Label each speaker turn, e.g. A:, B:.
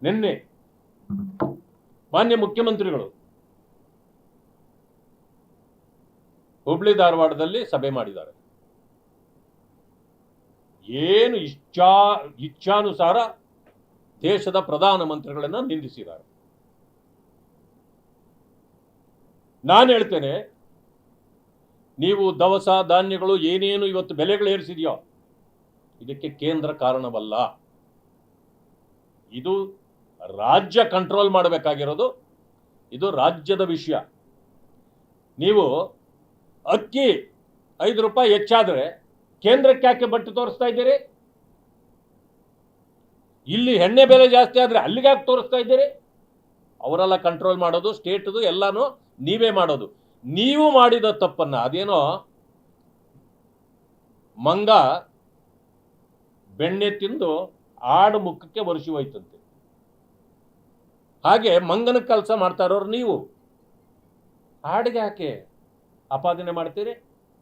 A: ನಿನ್ನೆ ಮಾನ್ಯ ಮುಖ್ಯಮಂತ್ರಿಗಳು ಹುಬ್ಳಿ ಧಾರವಾಡದಲ್ಲಿ ಸಭೆ ಮಾಡಿದ್ದಾರೆ. ಏನು ಇಚ್ಛಾನುಸಾರ ದೇಶದ ಪ್ರಧಾನಮಂತ್ರಿಗಳನ್ನ ನಿಂದಿಸಿದ್ದಾರೆ. ನಾನು ಹೇಳ್ತೇನೆ, ನೀವು ದವಸ ಧಾನ್ಯಗಳು ಏನೇನು ಇವತ್ತು ಬೆಲೆಗಳು ಏರಿಸಿದೆಯೋ ಇದಕ್ಕೆ ಕೇಂದ್ರ ಕಾರಣವಲ್ಲ. ಇದು ರಾಜ್ಯ ಕಂಟ್ರೋಲ್ ಮಾಡಬೇಕಾಗಿರೋದು. ಇದು ರಾಜ್ಯದ ವಿಷಯ. ನೀವು ಅಕ್ಕಿ 5 ರೂಪಾಯಿ ಹೆಚ್ಚಾದರೆ ಕೇಂದ್ರಕ್ಕೆ ಯಾಕೆ ಬಟ್ಟು ತೋರಿಸ್ತಾ ಇದ್ದೀರಿ? ಇಲ್ಲಿ ಎಣ್ಣೆ ಬೆಲೆ ಜಾಸ್ತಿ ಆದರೆ ಅಲ್ಲಿಗೆ ಯಾಕೆ ತೋರಿಸ್ತಾ ಇದ್ದೀರಿ? ಅವರೆಲ್ಲ ಕಂಟ್ರೋಲ್ ಮಾಡೋದು, ಸ್ಟೇಟ್ದು ಎಲ್ಲಾನು ನೀವೇ ಮಾಡೋದು. ನೀವು ಮಾಡಿದ ತಪ್ಪನ್ನ, ಅದೇನೋ ಮಂಗ ಬೆಣ್ಣೆ ತಿಂದು ಆಡು ಮುಖಕ್ಕೆ ಒರೆಸಿ ಹೋಯ್ತಂತೆ, ಹಾಗೆ ಮಂಗನ ಕೆಲಸ ಮಾಡ್ತಾ ಇರೋರು ನೀವು. ಆಡಿಗೆ ಯಾಕೆ ಆಪಾದನೆ ಮಾಡ್ತೀರಿ?